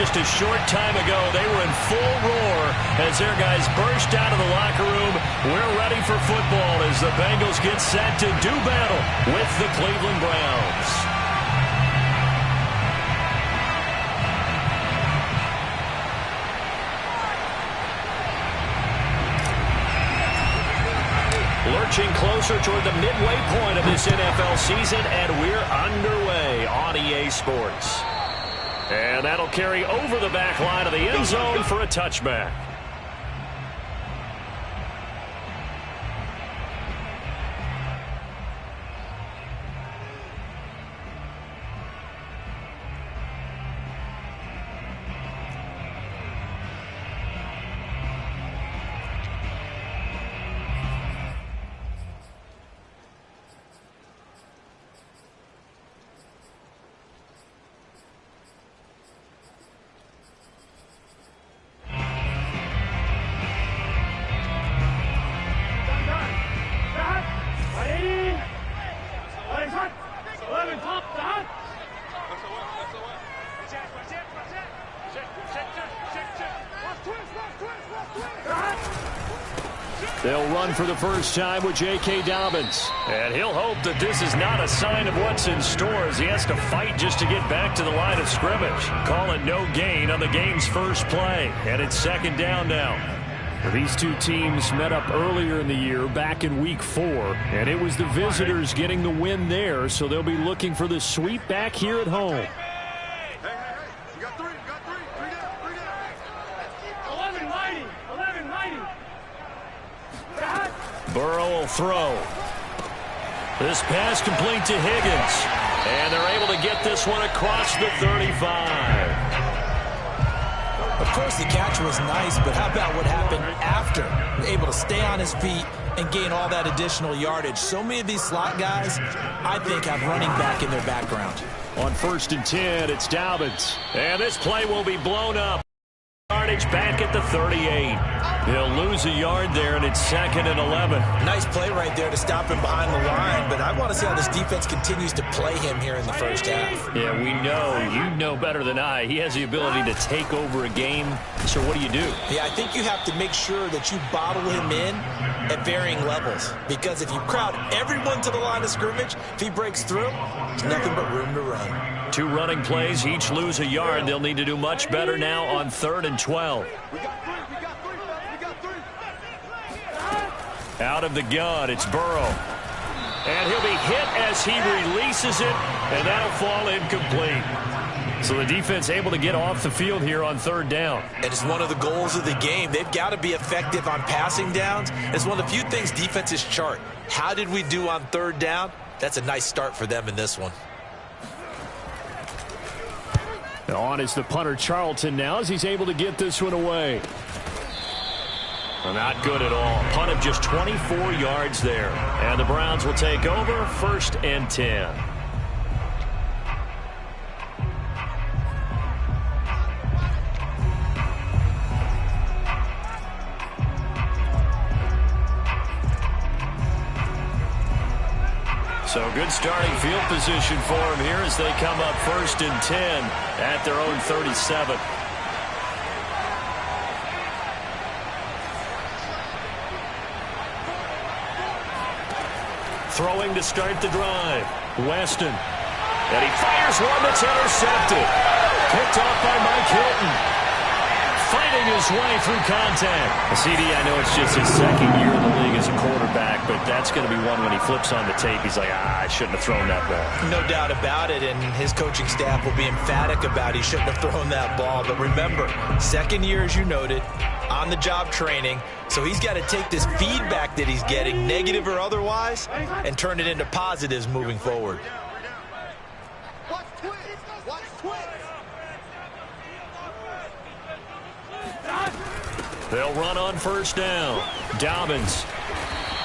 just a short time ago, they were in full roar as their guys burst out of the locker room. We're ready for football as the Bengals get set to do battle with the Cleveland Browns. Lurching closer toward the midway point of this NFL season, and we're underway on EA Sports. And that'll carry over the back line of the end zone for a touchback. They'll run for the first time with J.K. Dobbins. And he'll hope that this is not a sign of what's in store as he has to fight just to get back to the line of scrimmage. Call it no gain on the game's first play. And it's second down now. These two teams met up earlier in the year, back in Week 4. And it was the visitors getting the win there, so they'll be looking for the sweep back here at home. Burrow will throw. This pass complete to Higgins. And they're able to get this one across the 35. Of course, the catch was nice, but how about what happened after? Able to stay on his feet and gain all that additional yardage. So many of these slot guys, I think, have running back in their background. On 1st and 10, it's Dobbins. And this play will be blown up. Yardage back at the 38. He'll lose a yard there, and it's 2nd and 11. Nice play right there to stop him behind the line, but I want to see how this defense continues to play him here in the first half. Yeah, we know. You know better than I. He has the ability to take over a game. So what do you do? Yeah, I think you have to make sure that you bottle him in at varying levels, because if you crowd everyone to the line of scrimmage, if he breaks through, there's nothing but room to run. 2 running plays, each lose a yard. They'll need to do much better now on 3rd and 12. Out of the gun, it's Burrow. And he'll be hit as he releases it, and that'll fall incomplete. So the defense able to get off the field here on 3rd down. And it's one of the goals of the game. They've got to be effective on passing downs. It's one of the few things defenses chart. How did we do on 3rd down? That's a nice start for them in this one. On is the punter Charlton now as he's able to get this one away. Not good at all. Punt of just 24 yards there. And the Browns will take over 1st and 10. So good starting field position for him here as they come up 1st and 10 at their own 37. Throwing to start the drive. Weston. And he fires one that's intercepted. Picked off by Mike Hilton. Fighting his way through contact. CD, I know it's just his 2nd year in the league as a quarterback, but that's going to be one when he flips on the tape. He's like, I shouldn't have thrown that ball. No doubt about it, and his coaching staff will be emphatic about he shouldn't have thrown that ball. But remember, 2nd year, as you noted, on-the-job training. So he's got to take this feedback that he's getting, negative or otherwise, and turn it into positives moving forward. They'll run on 1st down. Dobbins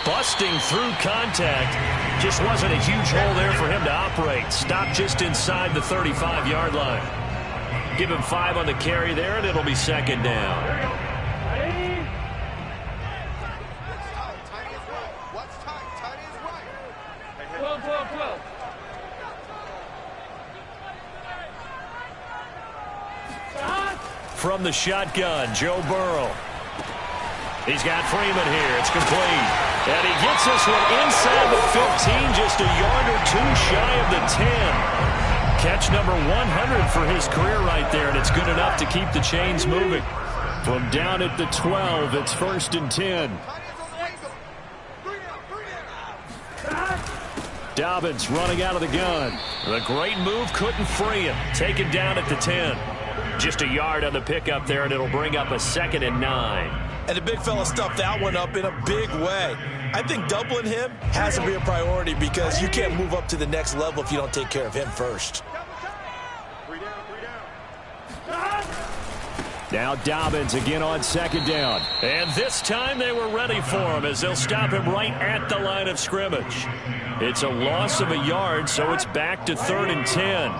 busting through contact. Just wasn't a huge hole there for him to operate. Stopped just inside the 35-yard line. Give him 5 on the carry there, and it'll be 2nd down. from the shotgun, Joe Burrow. He's got Freeman here. It's complete. And he gets this one inside the 15, just a yard or two shy of the 10. Catch number 100 for his career right there, and it's good enough to keep the chains moving. From down at the 12, it's 1st and 10. Dobbins running out of the gun. The great move couldn't free him. Taken down at the 10. Just a yard on the pickup there, and it'll bring up a 2nd and 9. And the big fella stuffed that one up in a big way. I think doubling him has to be a priority because you can't move up to the next level if you don't take care of him first. Now Dobbins again on 2nd down. And this time they were ready for him as they'll stop him right at the line of scrimmage. It's a loss of a yard, so it's back to 3rd and 10.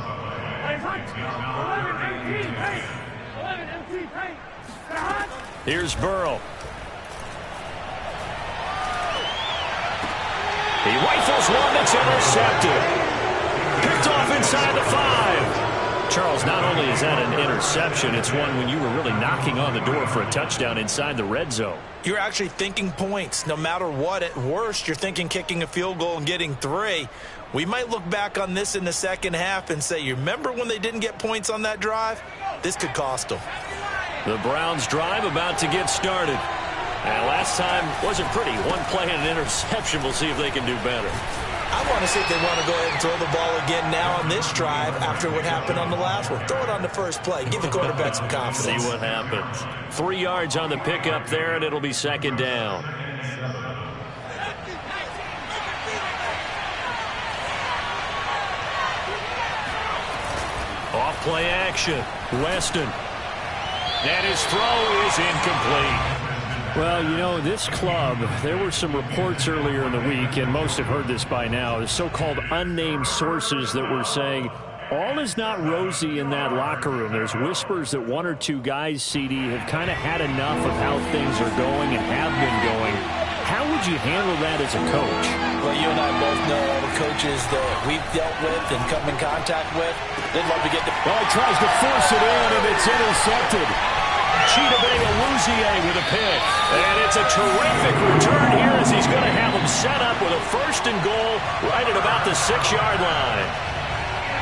Here's Burrow. He rifles one that's intercepted. Picked off inside the 5. Charles, not only is that an interception, it's one when you were really knocking on the door for a touchdown inside the red zone. You're actually thinking points. No matter what, at worst, you're thinking kicking a field goal and getting 3. We might look back on this in the second half and say, you remember when they didn't get points on that drive? This could cost them. The Browns drive about to get started. And last time wasn't pretty. One play and an interception. We'll see if they can do better. I want to see if they want to go ahead and throw the ball again now on this drive after what happened on the last one. Throw it on the first play. Give the quarterback some confidence. See what happens. 3 yards on the pickup there, and it'll be 2nd down. Off play action. Weston. And his throw is incomplete. Well, you know, this club, there were some reports earlier in the week, and most have heard this by now, the so-called unnamed sources that were saying all is not rosy in that locker room. There's whispers that 1 or 2 guys, CD, have kind of had enough of how things are going and have been going. How would you handle that as a coach? Well, you and I both know all the coaches that we've dealt with and come in contact with. They'd love to get the... Well, he tries to force it in, and it's intercepted. Chidobe with a pick. And it's a terrific return here as he's going to have them set up with a 1st and goal right at about the 6-yard line.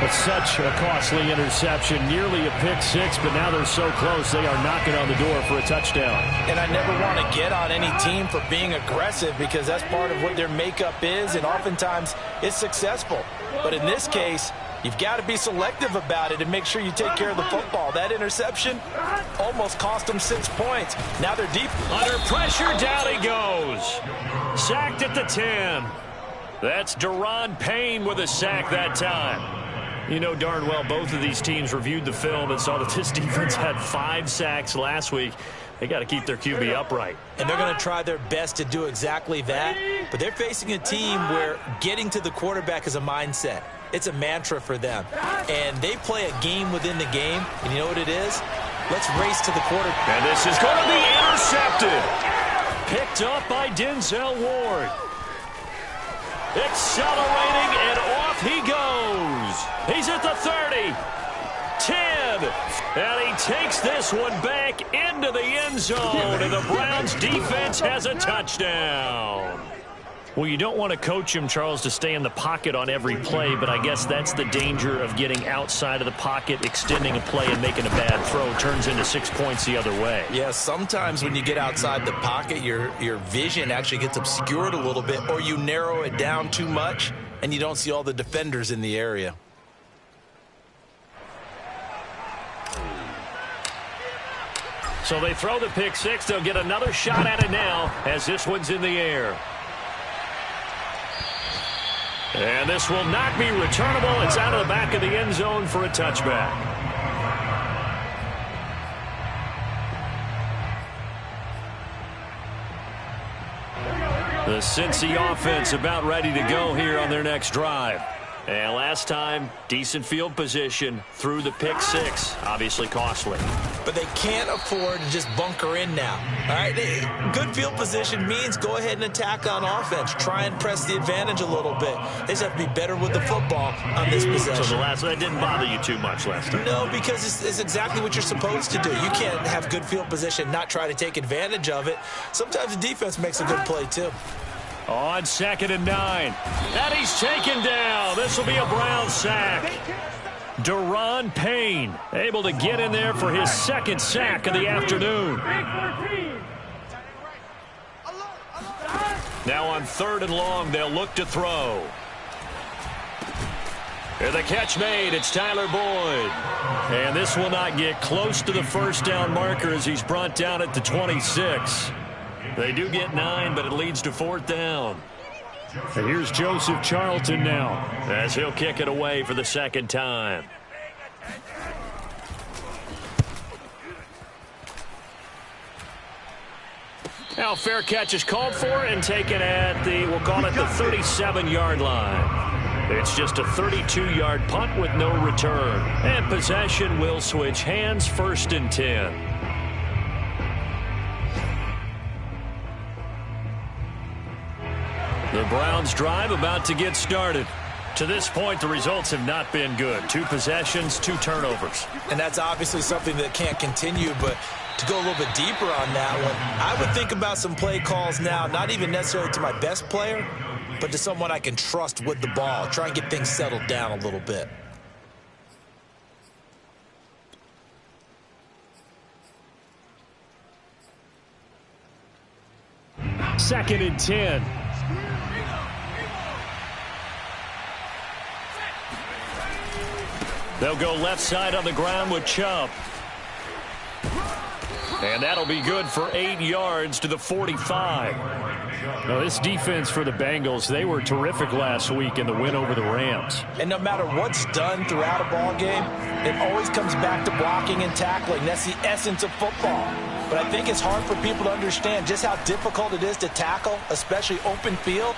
It's such a costly interception, nearly a pick 6, but now they're so close they are knocking on the door for a touchdown. And I never want to get on any team for being aggressive because that's part of what their makeup is, and oftentimes it's successful. But in this case, you've got to be selective about it and make sure you take care of the football. That interception almost cost them 6 points. Now they're deep. Under pressure, down he goes. Sacked at the 10. That's Deron Payne with a sack that time. You know darn well both of these teams reviewed the film and saw that this defense had 5 sacks last week. They got to keep their QB upright. And they're going to try their best to do exactly that. But they're facing a team where getting to the quarterback is a mindset. It's a mantra for them. And they play a game within the game. And you know what it is? Let's race to the quarterback. And this is going to be intercepted. Picked up by Denzel Ward. Accelerating, and off he goes. He's at the 30. 10. And he takes this one back into the end zone. And the Browns defense has a touchdown. Well, you don't want to coach him, Charles, to stay in the pocket on every play, but I guess that's the danger of getting outside of the pocket, extending a play, and making a bad throw. Turns into 6 points the other way. Yeah, sometimes when you get outside the pocket, your vision actually gets obscured a little bit, or you narrow it down too much, and you don't see all the defenders in the area. So they throw the pick 6. They'll get another shot at it now as this one's in the air. And this will not be returnable. It's out of the back of the end zone for a touchback. The Cincy offense about ready to go here on their next drive. And last time, decent field position through the pick six. Obviously costly. But they can't afford to just bunker in now. All right, good field position means go ahead and attack on offense. Try and press the advantage a little bit. They just have to be better with the football on this possession. So that didn't bother you too much last time? No, because it's exactly what you're supposed to do. You can't have good field position and not try to take advantage of it. Sometimes the defense makes a good play, too. On 2nd and 9. And he's taken down. This will be a Brown sack. Deron Payne able to get in there for his second sack of the afternoon. Now on 3rd and long, they'll look to throw. Here the catch made. It's Tyler Boyd. And this will not get close to the first down marker as he's brought down at the 26. They do get 9, but it leads to 4th down. And here's Joseph Charlton now as he'll kick it away for the second time. Now fair catch is called for and taken at we'll call it the 37-yard line. It's just a 32-yard punt with no return. And possession will switch hands, 1st and 10. The Browns' drive about to get started. To this point, the results have not been good. 2 possessions, 2 turnovers. And that's obviously something that can't continue, but to go a little bit deeper on that one, I would think about some play calls now, not even necessarily to my best player, but to someone I can trust with the ball. Try and get things settled down a little bit. Second and 10. They'll go left side on the ground with Chubb. And that'll be good for 8 yards to the 45. Now, this defense for the Bengals, they were terrific last week in the win over the Rams. And no matter what's done throughout a ball game, it always comes back to blocking and tackling. That's the essence of football. But I think it's hard for people to understand just how difficult it is to tackle, especially open field.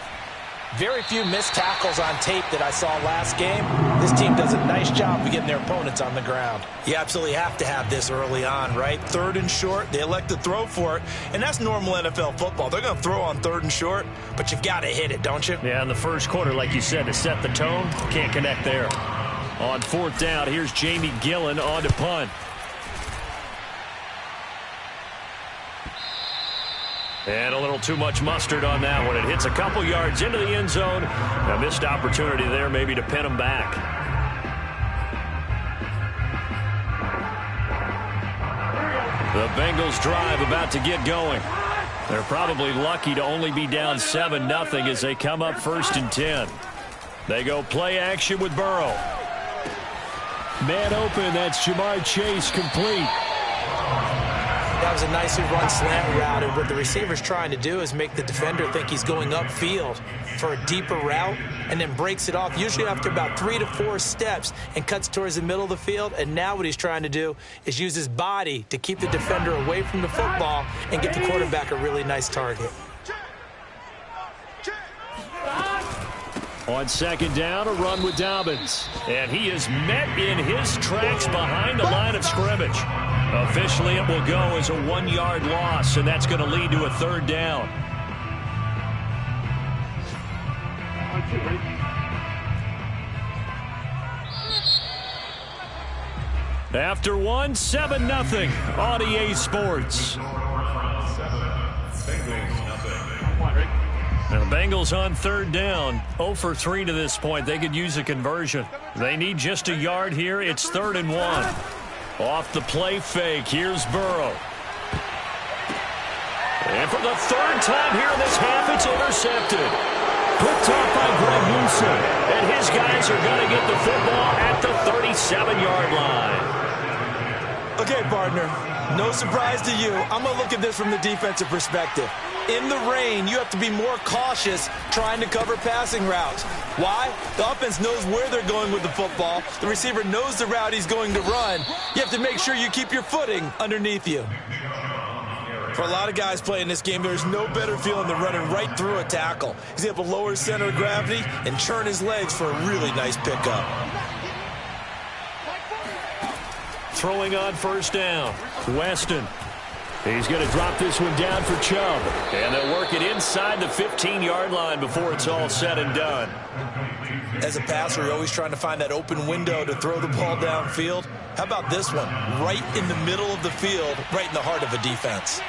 Very few missed tackles on tape that I saw last game. This team does a nice job of getting their opponents on the ground. You absolutely have to have this early on, right? 3rd and short, they elect to throw for it, and that's normal NFL football. They're going to throw on 3rd and short, but you got to hit it, don't you? Yeah, in the first quarter, like you said, to set the tone, can't connect there. On 4th down, here's Jamie Gillen on to punt. And a little too much mustard on that one. It hits a couple yards into the end zone. A missed opportunity there maybe to pin them back. The Bengals drive about to get going. They're probably lucky to only be down 7-0 as they come up 1st and 10. They go play action with Burrow. Man open, that's Jamar Chase complete. That was a nicely run slant route, and what the receiver's trying to do is make the defender think he's going upfield for a deeper route and then breaks it off, usually after about 3 to 4 steps, and cuts towards the middle of the field. And now what he's trying to do is use his body to keep the defender away from the football and get the quarterback a really nice target. On 2nd down, a run with Dobbins. And he is met in his tracks behind the line of scrimmage. Officially, it will go as a 1-yard loss, and that's going to lead to a 3rd down. After 7-0 on EA Sports. Now the Bengals on 3rd down, 0 for 3 to this point. They could use a conversion. They need just a yard here. It's 3rd and 1. Off the play fake, here's Burrow. And for the 3rd time here in this half, it's intercepted. Picked off by Greg Newsom. And his guys are going to get the football at the 37-yard line. Okay, partner, no surprise to you. I'm going to look at this from the defensive perspective. In the rain, you have to be more cautious trying to cover passing routes. Why? The offense knows where they're going with the football. The receiver knows the route he's going to run. You have to make sure you keep your footing underneath you. For a lot of guys playing this game, there's no better feeling than running right through a tackle. He's able to lower his center of gravity and churn his legs for a really nice pickup. Throwing on first down, Weston. He's going to drop this one down for Chubb. And they'll work it inside the 15-yard line before it's all said and done. As a passer, you're always trying to find that open window to throw the ball downfield. How about this one? Right in the middle of the field, right in the heart of a defense.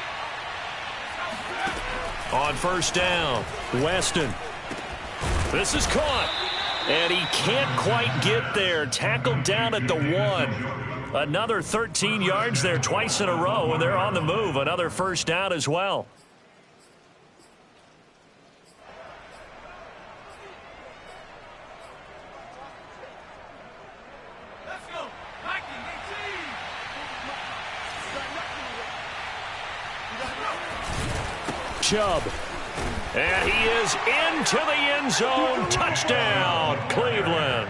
On first down, Weston. This is caught. And he can't quite get there. Tackled down at the 1. Another 13 yards there twice in a row, and they're on the move. Another first down as well. Chubb. And he is into the end zone. Touchdown, Cleveland.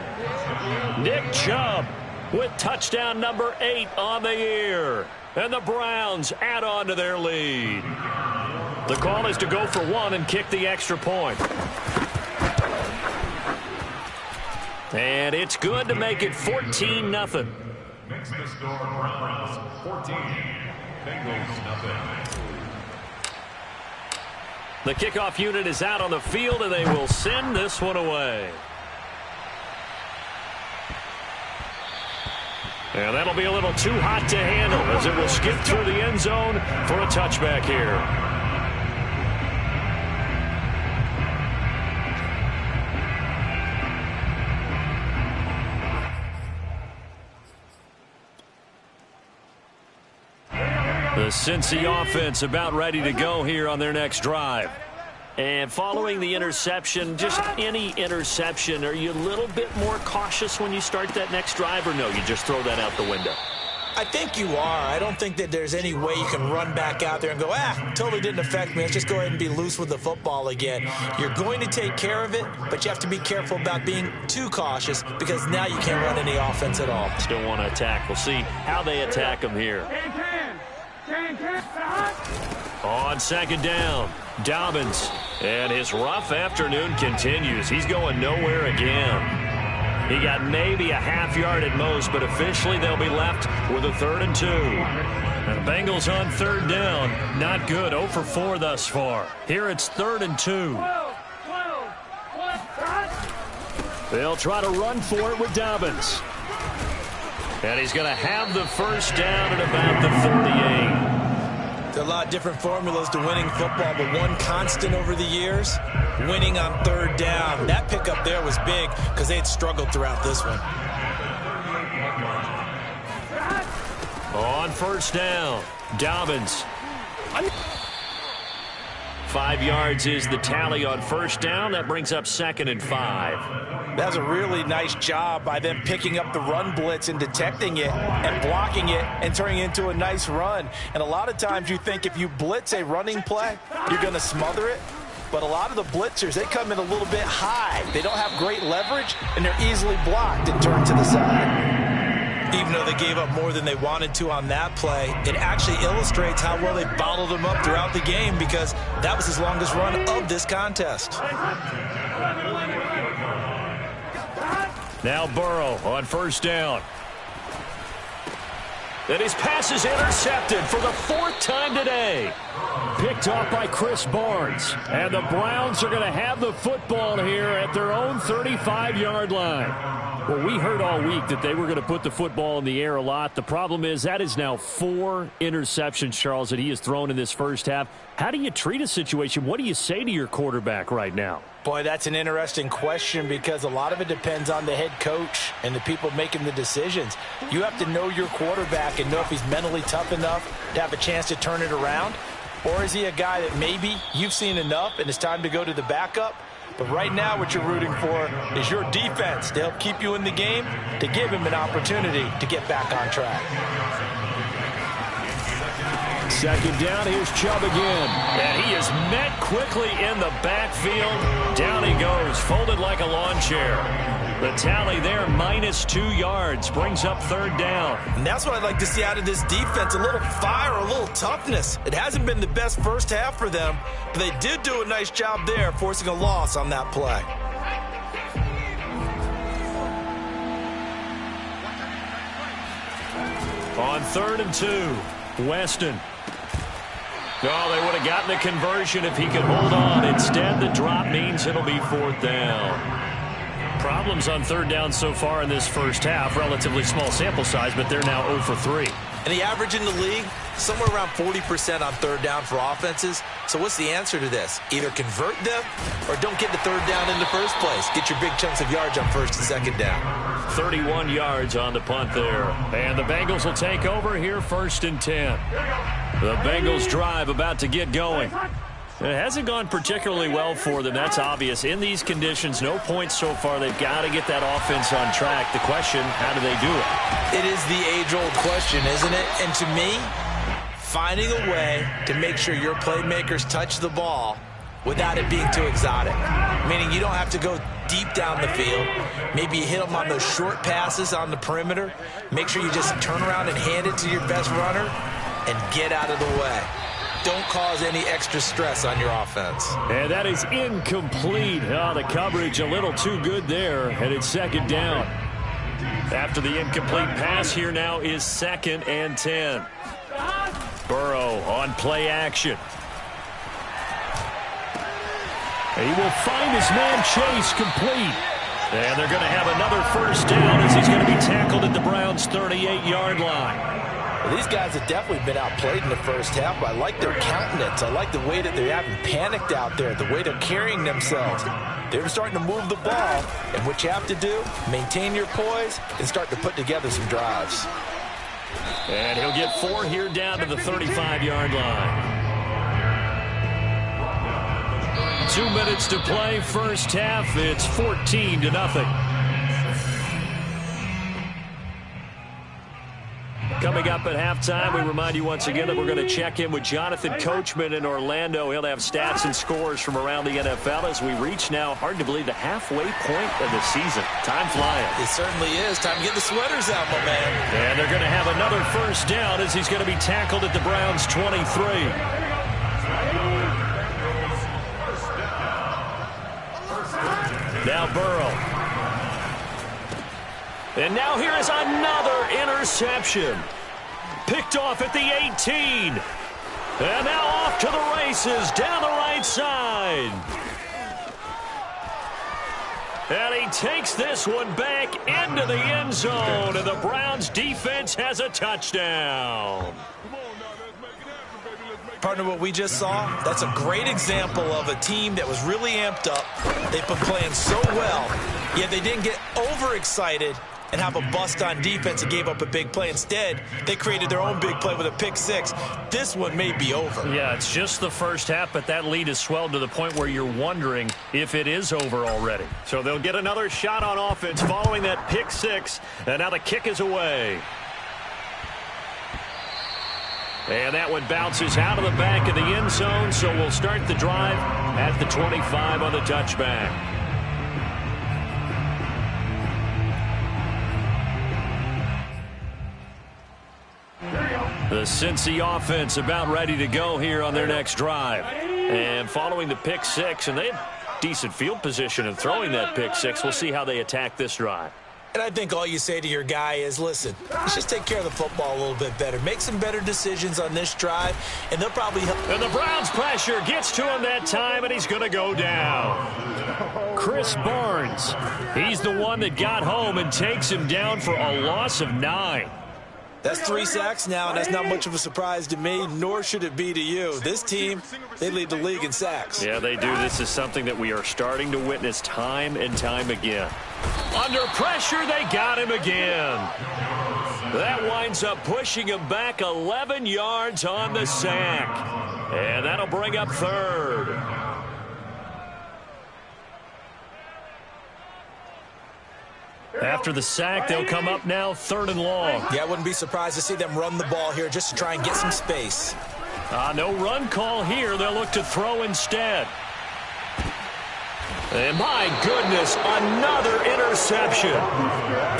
Nick Chubb with touchdown number 8 on the year. And the Browns add on to their lead. The call is to go for 1 and kick the extra point. And it's good to make it 14-0. Makes the score Browns 14, Bengals nothing. The kickoff unit is out on the field, and they will send this one away. And that'll be a little too hot to handle as it will skip through the end zone for a touchback here. The Cincy offense about ready to go here on their next drive. And following the interception, just any interception, are you a little bit more cautious when you start that next drive, or no, you just throw that out the window? I think you are. I don't think that there's any way you can run back out there and go, totally didn't affect me. Let's just go ahead and be loose with the football again. You're going to take care of it, but you have to be careful about being too cautious because now you can't run any offense at all. Still want to attack. We'll see how they attack them here. On second down, Dobbins. And his rough afternoon continues. He's going nowhere again. He got maybe a half yard at most, but officially they'll be left with a 3rd and 2. And the Bengals on third down. Not good. 0 for 4 thus far. Here it's 3rd and 2. They'll try to run for it with Dobbins. And he's going to have the first down at about the 38. There are a lot of different formulas to winning football, but one constant over the years, winning on 3rd down. That pickup there was big because they had struggled throughout this one. On first down, Dobbins. 5 yards is the tally on first down. That brings up 2nd and 5. That was a really nice job by them picking up the run blitz and detecting it and blocking it and turning it into a nice run. And a lot of times you think if you blitz a running play, you're going to smother it. But a lot of the blitzers, they come in a little bit high. They don't have great leverage, and they're easily blocked and turned to the side. Even though they gave up more than they wanted to on that play, it actually illustrates how well they bottled them up throughout the game because that was his longest run of this contest. Now Burrow on first down. And his pass is intercepted for the 4th time today. Picked off by Chris Barnes. And the Browns are going to have the football here at their own 35-yard line. Well, we heard all week that they were going to put the football in the air a lot. The problem is that is now 4 interceptions, Charles, that he has thrown in this first half. How do you treat a situation? What do you say to your quarterback right now? Boy, that's an interesting question because a lot of it depends on the head coach and the people making the decisions. You have to know your quarterback and know if he's mentally tough enough to have a chance to turn it around. Or is he a guy that maybe you've seen enough and it's time to go to the backup? But right now what you're rooting for is your defense to help keep you in the game, to give him an opportunity to get back on track. Second down, here's Chubb again. And he is met quickly in the backfield. Down he goes, folded like a lawn chair. The tally there, -2 yards, brings up third down. And that's what I'd like to see out of this defense, a little fire, a little toughness. It hasn't been the best first half for them, but they did do a nice job there, forcing a loss on that play. On 3rd and 2, Weston. Oh, they would have gotten the conversion if he could hold on. Instead, the drop means it'll be 4th down. Problems on 3rd down so far in this first half. Relatively small sample size, but they're now 0 for 3. And the average in the league, somewhere around 40% on 3rd down for offenses. So what's the answer to this? Either convert them or don't get the 3rd down in the first place. Get your big chunks of yards on 1st and 2nd down. 31 yards on the punt there. And the Bengals will take over here 1st and 10. The Bengals drive about to get going. It hasn't gone particularly well for them. That's obvious. In these conditions, no points so far. They've got to get that offense on track. The question, how do they do it? It is the age-old question, isn't it? And to me, finding a way to make sure your playmakers touch the ball without it being too exotic. Meaning you don't have to go deep down the field. Maybe you hit them on those short passes on the perimeter. Make sure you just turn around and hand it to your best runner and get out of the way. Don't cause any extra stress on your offense. And that is incomplete. Oh, the coverage a little too good there, and it's 2nd down. After the incomplete pass, here now is 2nd and 10. Burrow on play action. He will find his man Chase complete. And they're going to have another 1st down as he's going to be tackled at the Browns' 38-yard line. Well, these guys have definitely been outplayed in the first half, but I like their countenance. I like the way that they haven't panicked out there, the way they're carrying themselves. They're starting to move the ball, and what you have to do, maintain your poise and start to put together some drives. And he'll get 4 here down to the 35-yard line. 2 minutes to play, first half. It's 14-0. Coming up at halftime, we remind you once again that we're going to check in with Jonathan Coachman in Orlando. He'll have stats and scores from around the NFL as we reach now, hard to believe, the halfway point of the season. Time flying. It certainly is. Time to get the sweaters out, my man. And they're going to have another 1st down as he's going to be tackled at the Browns' 23. Now Burrow. And now here is another interception. Picked off at the 18. And now off to the races down the right side. And he takes this one back into the end zone. And the Browns defense has a touchdown. Partner, what we just saw, that's a great example of a team that was really amped up. They've been playing so well, yet they didn't get overexcited and have a bust on defense and gave up a big play. Instead, they created their own big play with a pick 6. This one may be over. Yeah, it's just the first half, but that lead has swelled to the point where you're wondering if it is over already. So they'll get another shot on offense following that pick 6, and now the kick is away. And that one bounces out of the back of the end zone, so we'll start the drive at the 25 on the touchback. The Cincy offense about ready to go here on their next drive. And following the pick 6, and they have decent field position in throwing that pick 6. We'll see how they attack this drive. And I think all you say to your guy is, listen, let's just take care of the football a little bit better. Make some better decisions on this drive, and they'll probably help. And the Browns pressure gets to him that time, and he's going to go down. Chris Barnes, he's the one that got home and takes him down for a loss of 9. That's 3 sacks now, and that's not much of a surprise to me, nor should it be to you. This team, they lead the league in sacks. Yeah, they do. This is something that we are starting to witness time and time again. Under pressure, they got him again. That winds up pushing him back 11 yards on the sack. And that'll bring up 3rd. After the sack, they'll come up now 3rd and long. Yeah, I wouldn't be surprised to see them run the ball here just to try and get some space. No run call here. They'll look to throw instead. And my goodness, another interception.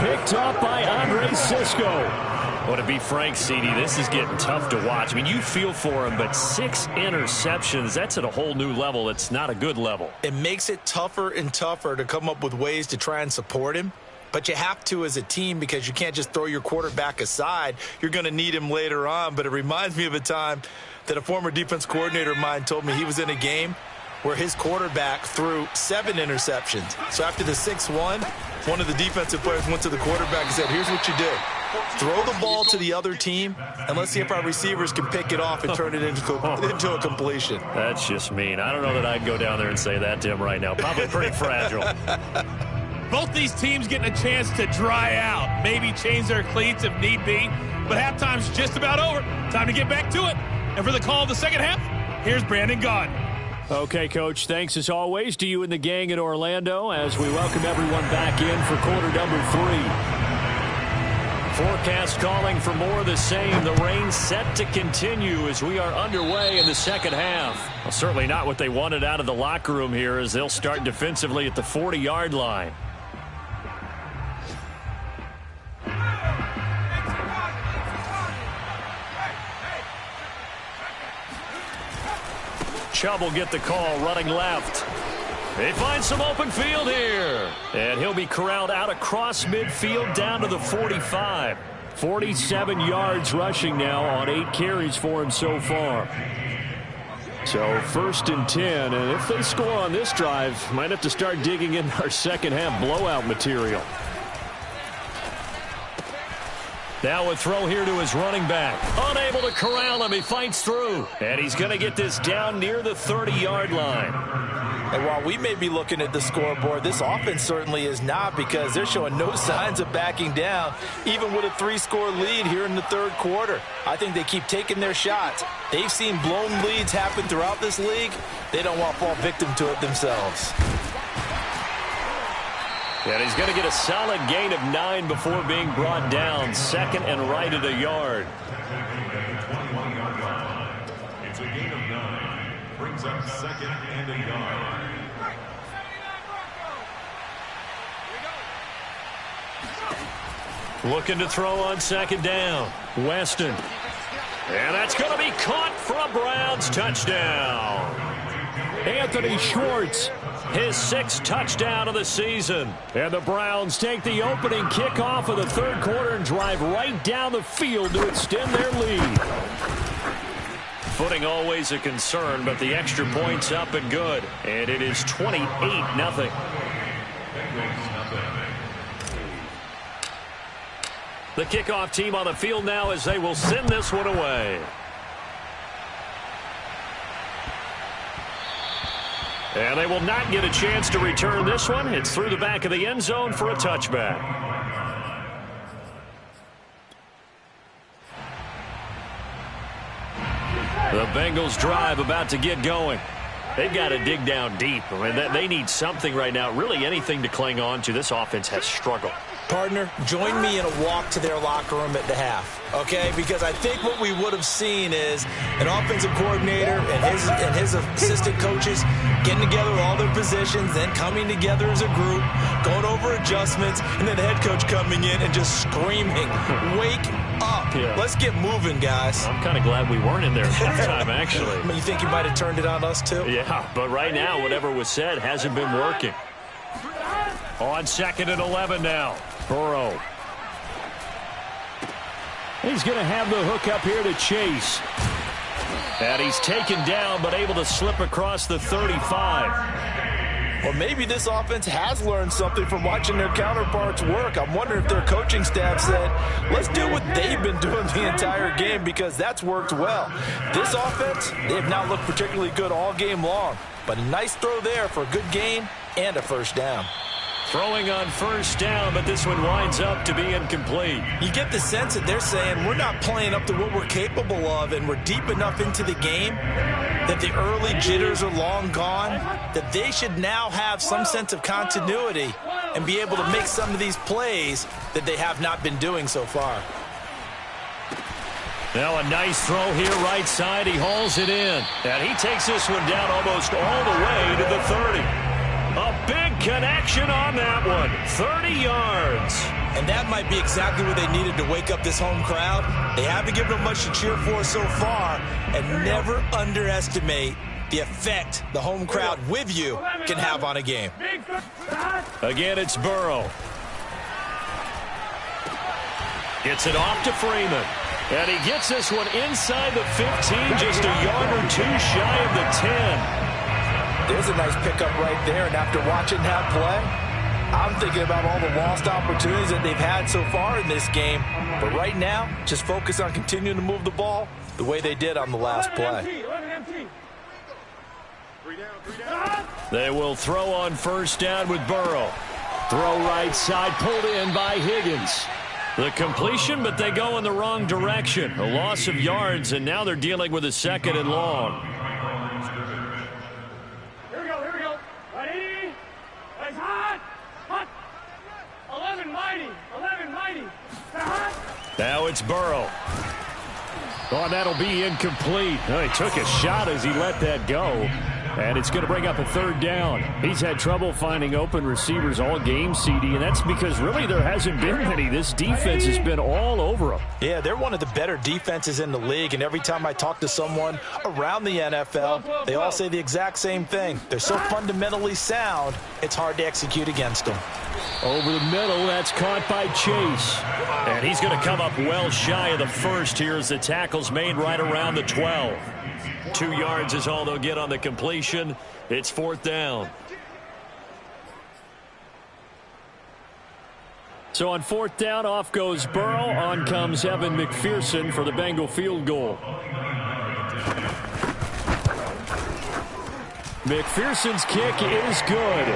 Picked up by Andre Sisco. Well, to be frank, CD, this is getting tough to watch. I mean, you feel for him, but 6 interceptions, that's at a whole new level. It's not a good level. It makes it tougher and tougher to come up with ways to try and support him. But you have to as a team because you can't just throw your quarterback aside. You're going to need him later on. But it reminds me of a time that a former defense coordinator of mine told me he was in a game where his quarterback threw 7 interceptions. So after the 6-1, one of the defensive players went to the quarterback and said, here's what you do. Throw the ball to the other team, and let's see if our receivers can pick it off and turn it into a completion. That's just mean. I don't know that I'd go down there and say that to him right now. Probably pretty fragile. Both these teams getting a chance to dry out, maybe change their cleats if need be, but halftime's just about over. Time to get back to it. And for the call of the second half, here's Brandon Gaudin. Okay, Coach, thanks as always to you and the gang in Orlando as we welcome everyone back in for quarter number 3. Forecast calling for more of the same. The rain set to continue as we are underway in the second half. Well, certainly not what they wanted out of the locker room here as they'll start defensively at the 40-yard line. Chubb will get the call running left. They find some open field here. And he'll be corralled out across midfield down to the 45. 47 yards rushing now on 8 carries for him so far. So 1st and 10. And if they score on this drive, might have to start digging in our second half blowout material. Now a throw here to his running back. Unable to corral him. He fights through. And he's going to get this down near the 30-yard line. And while we may be looking at the scoreboard, this offense certainly is not because they're showing no signs of backing down, even with a 3-score lead here in the third quarter. I think they keep taking their shots. They've seen blown leads happen throughout this league. They don't want to fall victim to it themselves. And he's going to get a solid gain of 9 before being brought down. Second and right at a yard. It's a gain of 9. Brings up 2nd and a yard. Looking to throw on 2nd down. Weston. And that's going to be caught for a Browns touchdown. Anthony Schwartz, his 6th touchdown of the season. And the Browns take the opening kickoff of the third quarter and drive right down the field to extend their lead. Footing always a concern, but the extra point's up and good. And it is 28-0. The kickoff team on the field now as they will send this one away. And they will not get a chance to return this one. It's through the back of the end zone for a touchback. The Bengals drive about to get going. They've got to dig down deep. I mean, they need something right now, really anything to cling on to. This offense has struggled. Partner, join me in a walk to their locker room at the half, okay? Because I think what we would have seen is an offensive coordinator and his assistant coaches getting together all their positions, then coming together as a group, going over adjustments, and then the head coach coming in and just screaming, wake up. Yeah. Let's get moving, guys. I'm kind of glad we weren't in there at halftime, actually. I mean, you think you might have turned it on us, too? Yeah, but right now, whatever was said hasn't been working. On 2nd and 11 now. Burrow. He's going to have the hook up here to Chase. And he's taken down, but able to slip across the 35. Or maybe this offense has learned something from watching their counterparts work. I'm wondering if their coaching staff said, let's do what they've been doing the entire game because that's worked well. This offense, they have not looked particularly good all game long. But a nice throw there for a good gain and a first down. Throwing on first down, but this one winds up to be incomplete. You get the sense that they're saying we're not playing up to what we're capable of, and we're deep enough into the game that the early jitters are long gone, that they should now have some sense of continuity and be able to make some of these plays that they have not been doing so far. Now a nice throw here right side. He hauls it in. And he takes this one down almost all the way to the 30. A big connection on that one. 30 yards. And that might be exactly what they needed to wake up this home crowd. They haven't given them much to cheer for so far. And never underestimate the effect the home crowd with you can have on a game. Again, it's Burrow. Gets it off to Freeman. And he gets this one inside the 15, just a yard or two shy of the 10. There's a nice pickup right there. And after watching that play, I'm thinking about all the lost opportunities that they've had so far in this game. But right now, just focus on continuing to move the ball the way they did on the last play. They will throw on first down with Burrow. Throw right side, pulled in by Higgins. The completion, but they go in the wrong direction. A loss of yards, and now they're dealing with a 2nd and long. Here we go. Ready? It's hot. 11 mighty. Now it's Burrow. Oh, that'll be incomplete. Oh, he took a shot as he let that go. And it's going to bring up a 3rd down. He's had trouble finding open receivers all game, CD, and that's because really there hasn't been many. This defense has been all over them. Yeah, they're one of the better defenses in the league, and every time I talk to someone around the NFL, they all say the exact same thing. They're so fundamentally sound, it's hard to execute against them. Over the middle, that's caught by Chase. And he's going to come up well shy of the first here as the tackle's made right around the 12. 2 yards is all they'll get on the completion. It's 4th down. So on 4th down, off goes Burrow. On comes Evan McPherson for the Bengal field goal. McPherson's kick is good.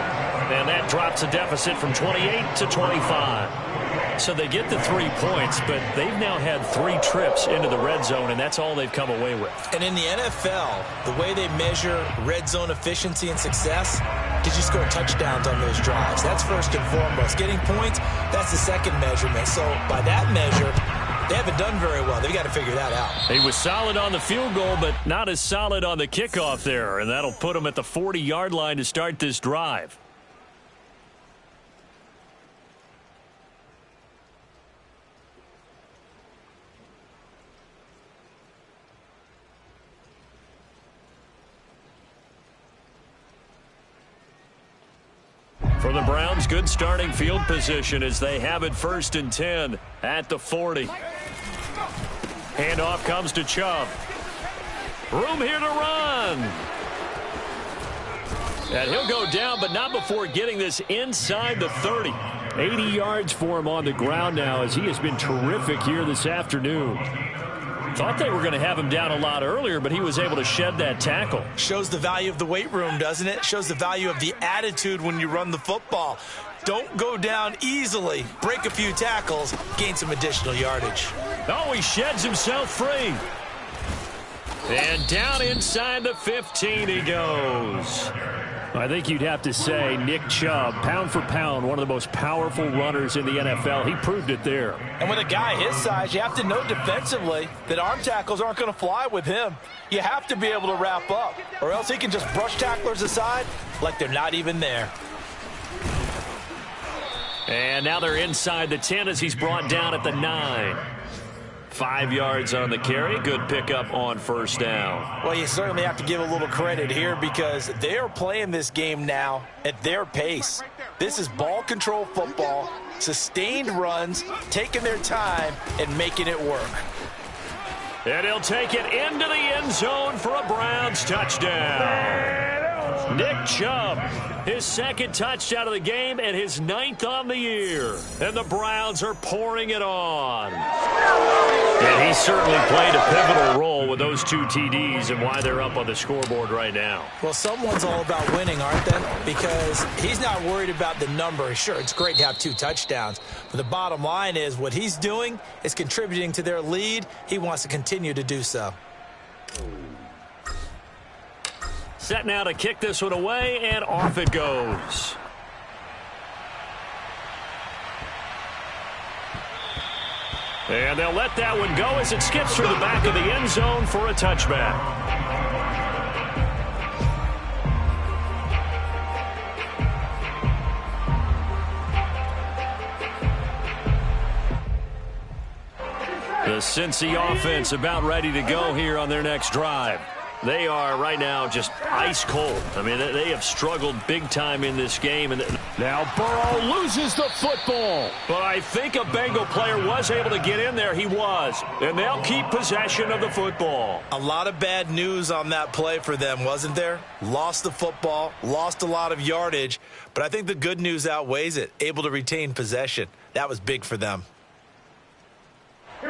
And that drops a deficit from 28 to 25. So they get the 3 points, but they've now had 3 trips into the red zone, and that's all they've come away with. And in the NFL, the way they measure red zone efficiency and success, did you score touchdowns on those drives? That's first and foremost. Getting points, that's the second measurement. So by that measure, they haven't done very well. They've got to figure that out. He was solid on the field goal, but not as solid on the kickoff there, and that'll put him at the 40-yard line to start this drive. For the Browns, good starting field position as they have it 1st and 10 at the 40. Handoff comes to Chubb. Room here to run. And he'll go down, but not before getting this inside the 30. 80 yards for him on the ground now as he has been terrific here this afternoon. Thought they were going to have him down a lot earlier, but he was able to shed that tackle. Shows the value of the weight room, doesn't it? Shows the value of the attitude when you run the football. Don't go down easily. Break a few tackles, gain some additional yardage. Oh, he sheds himself free. And down inside the 15 he goes. I think you'd have to say Nick Chubb, pound for pound, one of the most powerful runners in the NFL. He proved it there. And with a guy his size, you have to know defensively that arm tackles aren't going to fly with him. You have to be able to wrap up, or else he can just brush tacklers aside like they're not even there. And now they're inside the 10 as he's brought down at the 9. 5 yards on the carry. Good pickup on first down. Well, you certainly have to give a little credit here because they are playing this game now at their pace. This is ball control football, sustained runs, taking their time and making it work. And he'll take it into the end zone for a Browns touchdown. Nick Chubb, his 2nd touchdown of the game and his 9th on the year. And the Browns are pouring it on. And he certainly played a pivotal role with those 2 TDs and why they're up on the scoreboard right now. Well, someone's all about winning, aren't they? Because he's not worried about the number. Sure, it's great to have 2 touchdowns. But the bottom line is what he's doing is contributing to their lead. He wants to continue to do so. Set now to kick this one away, and off it goes. And they'll let that one go as it skips through the back of the end zone for a touchback. The Cincy offense about ready to go here on their next drive. They are right now just ice cold. I mean, they have struggled big time in this game. And now Burrow loses the football. But I think a Bengal player was able to get in there. He was. And they'll keep possession of the football. A lot of bad news on that play for them, wasn't there? Lost the football, lost a lot of yardage. But I think the good news outweighs it. Able to retain possession. That was big for them.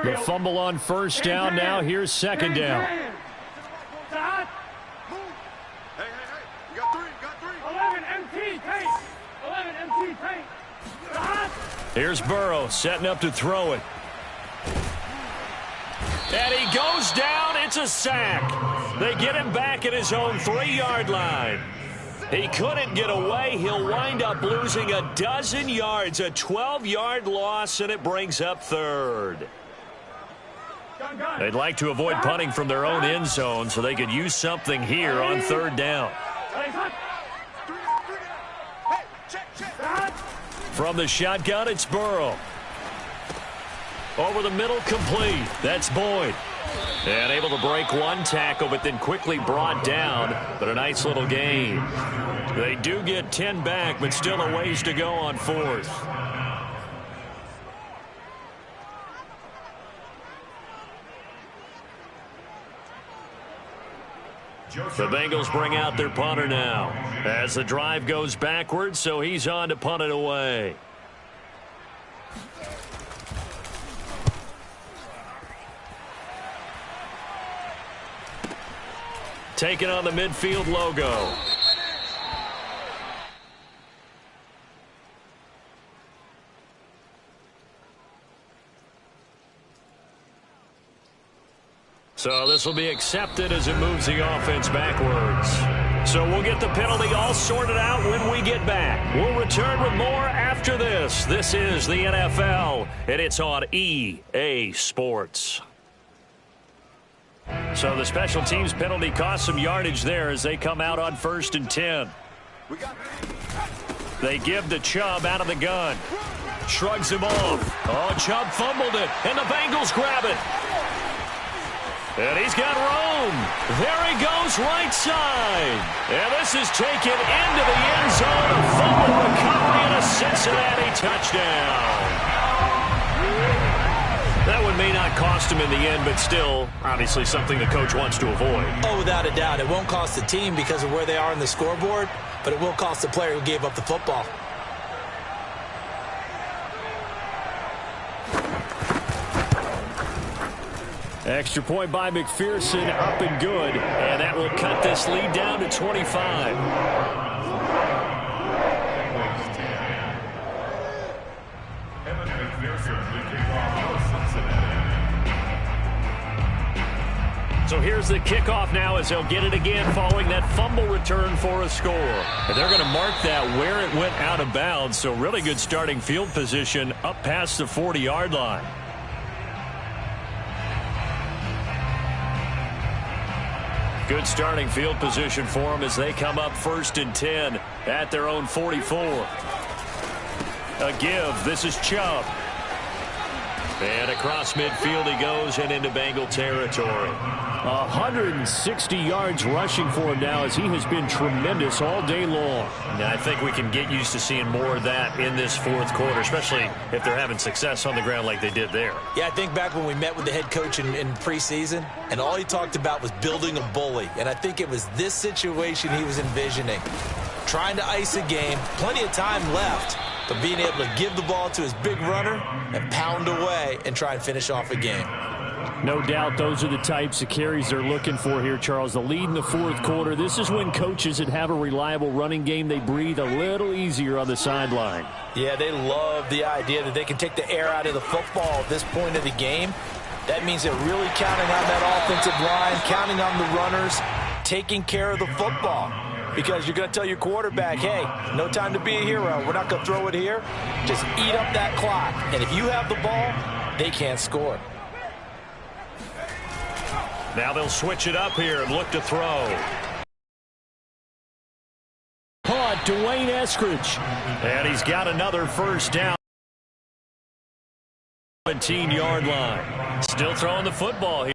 The fumble on first down. Now here's second down. Hey, you got three. 11 MT tank. 11 MT tank. Here's Burrow setting up to throw it. And he goes down. It's a sack. They get him back at his own 3-yard line. He couldn't get away. He'll wind up losing a dozen yards, a 12-yard loss, and it brings up third. They'd like to avoid punting from their own end zone so they could use something here on third down. From the shotgun, it's Burrow. Over the middle, complete. That's Boyd. And able to break one tackle, but then quickly brought down. But a nice little gain. They do get 10 back, but still a ways to go on fourth. The Bengals bring out their punter now as the drive goes backwards, so he's on to punt it away. Taking on the midfield logo. So this will be accepted as it moves the offense backwards. So we'll get the penalty all sorted out when we get back. We'll return with more after this. This is the NFL, and it's on EA Sports. So the special teams penalty cost some yardage there as they come out on 1st and 10. They give to Chubb out of the gun. Shrugs him off. Oh, Chubb fumbled it, and the Bengals grab it. And he's got room. There he goes, right side. And this is taken into the end zone. A fumble recovery and a Cincinnati touchdown. That one may not cost him in the end, but still, obviously something the coach wants to avoid. Oh, without a doubt. It won't cost the team because of where they are in the scoreboard, but it will cost the player who gave up the football. Extra point by McPherson, up and good. And that will cut this lead down to 25. So here's the kickoff now as they'll get it again following that fumble return for a score. And they're going to mark that where it went out of bounds. So really good starting field position up past the 40-yard line. Good starting field position for them as they come up 1st and 10 at their own 44. A give. This is Chubb. And across midfield he goes and into Bengal territory. 160 yards rushing for him now as he has been tremendous all day long. Now, I think we can get used to seeing more of that in this fourth quarter, especially if they're having success on the ground like they did there. Yeah, I think back when we met with the head coach in preseason, and all he talked about was building a bully. And I think it was this situation he was envisioning. Trying to ice a game, plenty of time left, but being able to give the ball to his big runner and pound away and try and finish off a game. No doubt those are the types of carries they're looking for here, Charles. The lead in the fourth quarter. This is when coaches that have a reliable running game, they breathe a little easier on the sideline. Yeah, they love the idea that they can take the air out of the football at this point of the game. That means they're really counting on that offensive line, counting on the runners, taking care of the football. Because you're going to tell your quarterback, hey, no time to be a hero. We're not going to throw it here. Just eat up that clock. And if you have the ball, they can't score. Now they'll switch it up here and look to throw. Caught Dwayne Eskridge. And he's got another first down. 17-yard line. Still throwing the football here.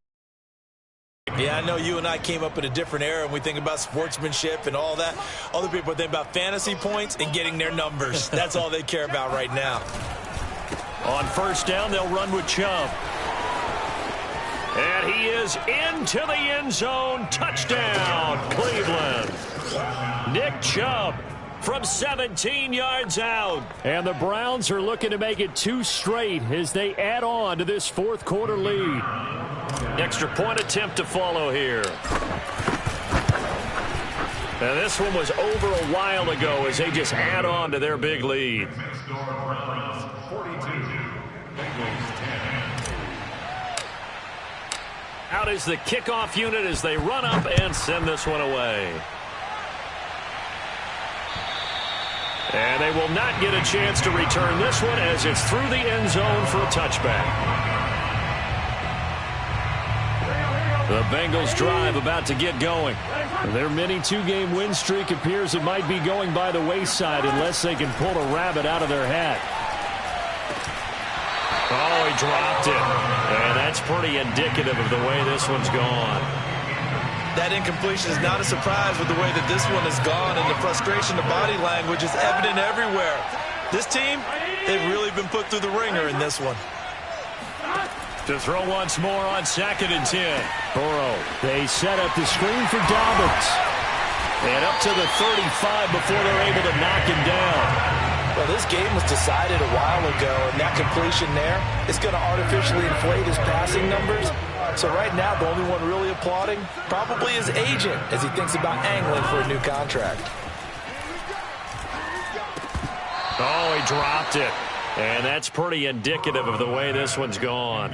Yeah, I know you and I came up in a different era and we think about sportsmanship and all that. Other people think about fantasy points and getting their numbers. That's all they care about right now. On first down, they'll run with Chubb. And he is into the end zone. Touchdown, Cleveland. Nick Chubb from 17 yards out. And the Browns are looking to make it 2 straight as they add on to this fourth quarter lead. Extra point attempt to follow here. And this one was over a while ago as they just add on to their big lead. Out is the kickoff unit as they run up and send this one away. And they will not get a chance to return this one as it's through the end zone for a touchback. The Bengals drive about to get going. Their mini 2-game win streak appears it might be going by the wayside unless they can pull a rabbit out of their hat. Oh, he dropped it. And that's pretty indicative of the way this one's gone. That incompletion is not a surprise with the way that this one has gone, and the frustration, the body language is evident everywhere. This team, they've really been put through the ringer in this one. To throw once more on 2nd and 10. Burrow. They set up the screen for Dobbins. And up to the 35 before they're able to knock him down. Well, this game was decided a while ago, and that completion there is going to artificially inflate his passing numbers. So right now, the only one really applauding probably his agent as he thinks about angling for a new contract. Oh, he dropped it. And that's pretty indicative of the way this one's gone.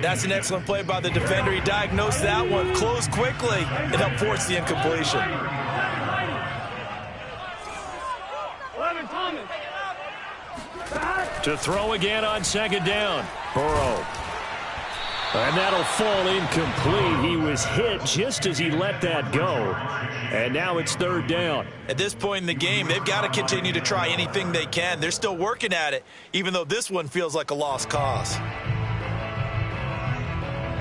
That's an excellent play by the defender. He diagnosed that one, closed quickly, and helped force the incompletion. To throw again on 2nd down. Burrow. And that'll fall incomplete. He was hit just as he let that go. And now it's 3rd down. At this point in the game, they've got to continue to try anything they can. They're still working at it, even though this one feels like a lost cause.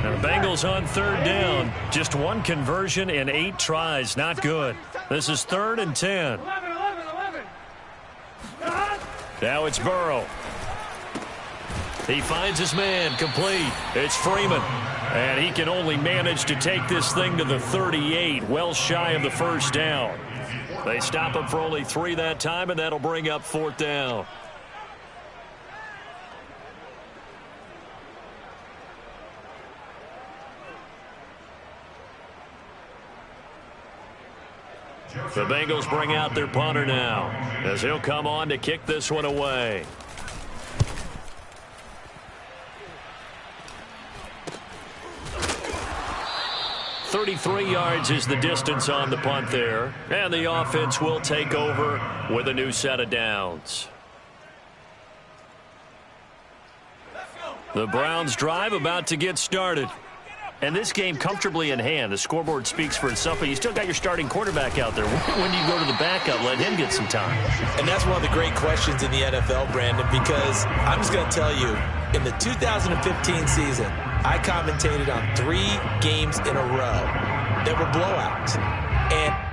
And the Bengals on 3rd down. Just 1 conversion in 8 tries. Not good. This is 3rd and 10. 11. Now it's Burrow. He finds his man, complete. It's Freeman. And he can only manage to take this thing to the 38, well shy of the first down. They stop him for only 3 that time, and that'll bring up 4th down. The Bengals bring out their punter now as he'll come on to kick this one away. .33 yards is the distance on the punt there. And the offense will take over with a new set of downs. The Browns drive about to get started. And this game comfortably in hand. The scoreboard speaks for itself, but you still got your starting quarterback out there. When do you go to the backup? Let him get some time. And that's one of the great questions in the NFL, Brandon, because I'm just going to tell you, in the 2015 season, I commentated on 3 games in a row that were blowouts. And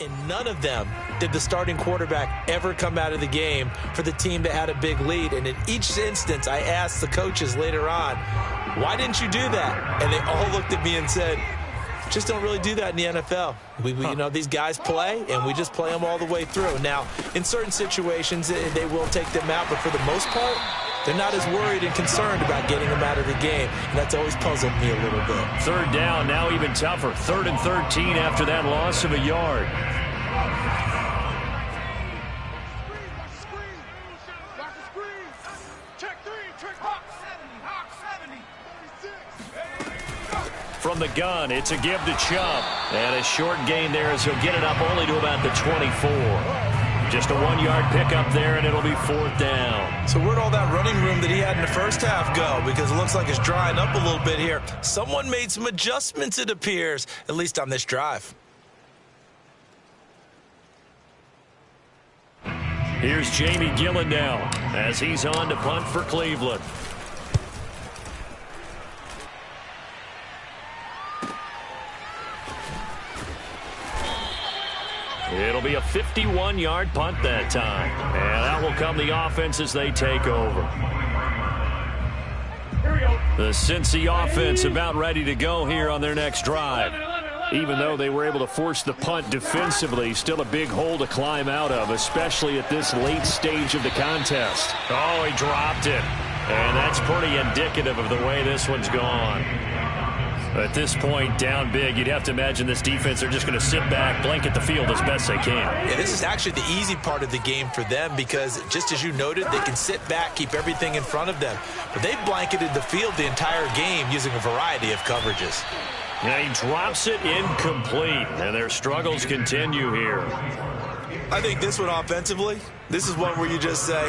in none of them did the starting quarterback ever come out of the game for the team that had a big lead. And in each instance, I asked the coaches later on, why didn't you do that? And they all looked at me and said, just don't really do that in the NFL. You know, these guys play, and we just play them all the way through. Now, in certain situations, they will take them out, but for the most part, They're not as worried and concerned about getting him out of the game, and that's always puzzled me a little bit. Third down, now even tougher. 3rd and 13 after that loss of a yard. From the gun, it's a give to Chubb. And a short gain there as he'll get it up only to about the 24. Just a 1-yard pickup there, and it'll be 4th down. So where'd all that running room that he had in the first half go? Because it looks like it's drying up a little bit here. Someone made some adjustments, it appears, at least on this drive. Here's Jamie Gillen now as he's on to punt for Cleveland. It'll be a 51-yard punt that time. And out will come the offense as they take over. The Cincy offense about ready to go here on their next drive. Even though they were able to force the punt defensively, still a big hole to climb out of, especially at this late stage of the contest. Oh, he dropped it. And that's pretty indicative of the way this one's gone. At this point, down big, you'd have to imagine this defense are just going to sit back, blanket the field as best they can. Yeah, this is actually the easy part of the game for them because, just as you noted, they can sit back, keep everything in front of them. But they've blanketed the field the entire game using a variety of coverages. Yeah, he drops it incomplete, and their struggles continue here. I think this one offensively, this is one where you just say,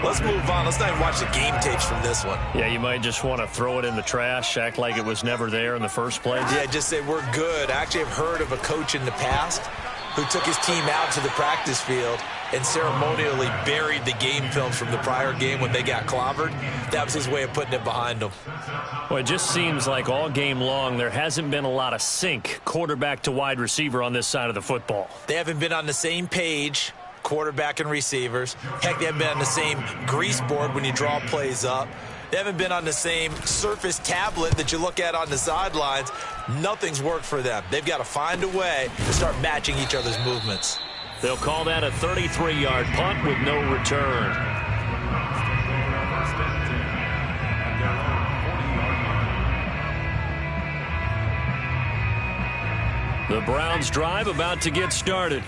let's move on. Let's not even watch the game tapes from this one. Yeah, you might just want to throw it in the trash, act like it was never there in the first place. Yeah, just say we're good. I actually have heard of a coach in the past who took his team out to the practice field and ceremonially buried the game films from the prior game when they got clobbered. That was his way of putting it behind them. Well, it just seems like all game long there hasn't been a lot of sync quarterback to wide receiver on this side of the football. They haven't been on the same page, quarterback and receivers. Heck, they haven't been on the same grease board when you draw plays up. They haven't been on the same Surface tablet that you look at on the sidelines. Nothing's worked for them. They've got to find a way to start matching each other's movements. They'll call that a 33-yard punt with no return. The Browns drive about to get started.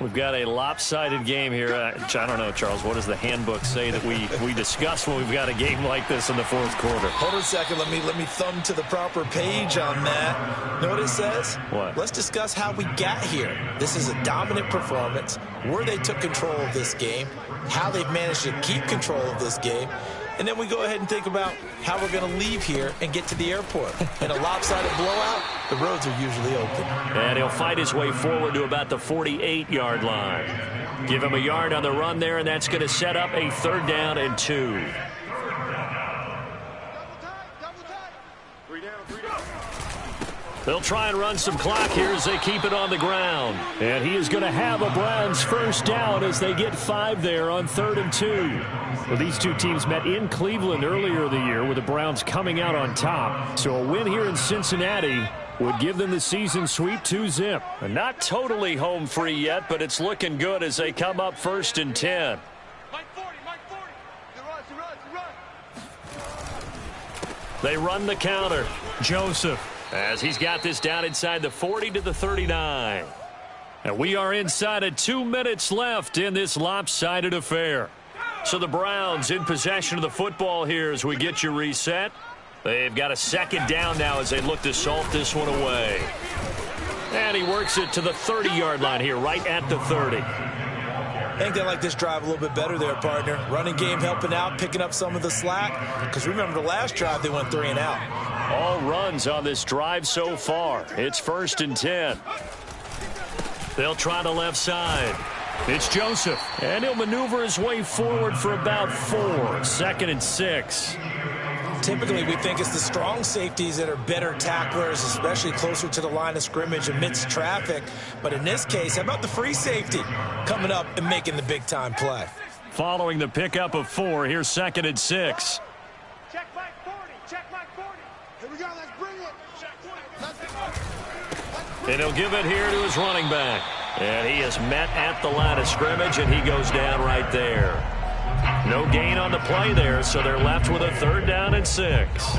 We've got a lopsided game here. I don't know, Charles, what does the handbook say that we discuss when we've got a game like this in the fourth quarter? Hold on a second. Let me thumb to the proper page on that. Know what it says? What? Let's discuss how we got here. This is a dominant performance, where they took control of this game, how they've managed to keep control of this game, and then we go ahead and think about how we're going to leave here and get to the airport. In a lopsided blowout, the roads are usually open. And he'll fight his way forward to about the 48-yard line. Give him a yard on the run there, and that's going to set up a 3rd down and 2. They'll try and run some clock here as they keep it on the ground. And he is going to have a Browns 1st down as they get 5 there on 3rd and 2. Well, these two teams met in Cleveland earlier in the year with the Browns coming out on top. So a win here in Cincinnati would give them the season sweep 2-zip. And not totally home free yet, but it's looking good as they come up 1st and 10. Mike 40. They run the counter. Joseph, as he's got this down inside the 40 to the 39. And we are inside of 2 minutes left in this lopsided affair. So the Browns in possession of the football here as we get you reset. They've got a 2nd down now as they look to salt this one away. And he works it to the 30-yard line here, right at the 30. I think they like this drive a little bit better there, partner. Running game helping out, picking up some of the slack. Because remember the last drive, they went 3 and out. All runs on this drive so far. It's 1st and 10. They'll try the left side. It's Joseph. And he'll maneuver his way forward for about 4. 2nd and 6. Typically, we think it's the strong safeties that are better tacklers, especially closer to the line of scrimmage amidst traffic. But in this case, how about the free safety coming up and making the big-time play? Following the pickup of 4, here's 2nd and 6. Check Mike 40. Check Mike 40. Here we go. Let's bring it. Check 40. And he'll give it here to his running back. And he is met at the line of scrimmage, and he goes down right there. No gain on the play there, so they're left with a 3rd down and 6.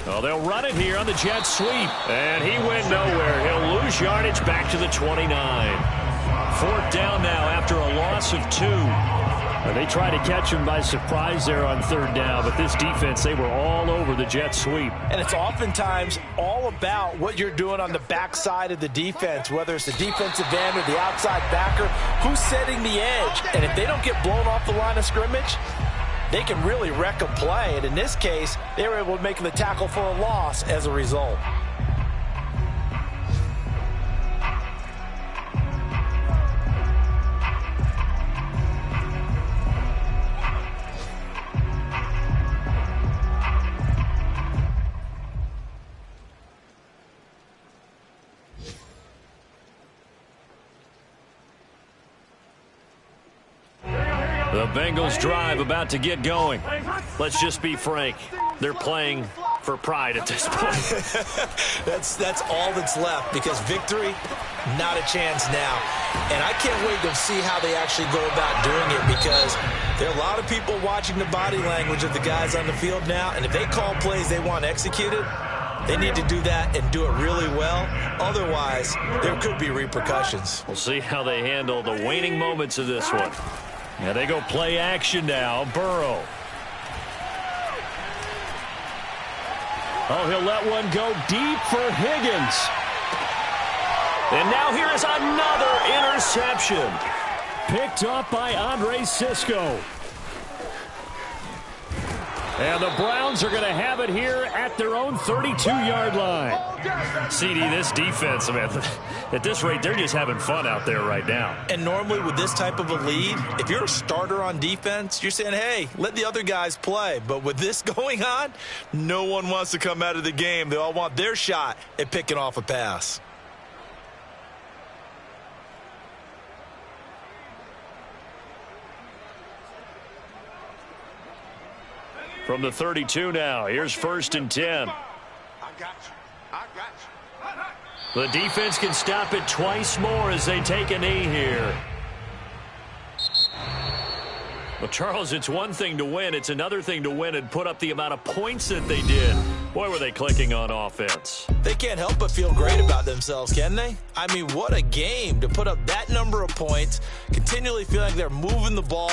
Well, they'll run it here on the jet sweep. And he went nowhere. He'll lose yardage back to the 29. 4th down now after a loss of 2. They tried to catch him by surprise there on 3rd down, but this defense, they were all over the jet sweep. And it's oftentimes all about what you're doing on the backside of the defense, whether it's the defensive end or the outside backer, who's setting the edge. And if they don't get blown off the line of scrimmage, they can really wreck a play. And in this case, they were able to make the tackle for a loss as a result. The Bengals drive about to get going. Let's just be frank. They're playing for pride at this point. That's all that's left, because victory, not a chance now. And I can't wait to see how they actually go about doing it, because there are a lot of people watching the body language of the guys on the field now, and if they call plays they want executed, they need to do that and do it really well. Otherwise, there could be repercussions. We'll see how they handle the waning moments of this one. Yeah, they go play action now. Burrow. Oh, he'll let one go deep for Higgins. And now here is another interception. Picked up by Andre Cisco. And the Browns are going to have it here at their own 32-yard line. CD, this defense, man, at this rate, they're just having fun out there right now. And normally with this type of a lead, if you're a starter on defense, you're saying, hey, let the other guys play. But with this going on, no one wants to come out of the game. They all want their shot at picking off a pass. From the 32 now, here's 1st and 10. The defense can stop it twice more as they take a knee here. Well, Charles, it's one thing to win. It's another thing to win and put up the amount of points that they did. Boy, were they clicking on offense. They can't help but feel great about themselves, can they? I mean, what a game to put up that number of points, continually feeling like they're moving the ball.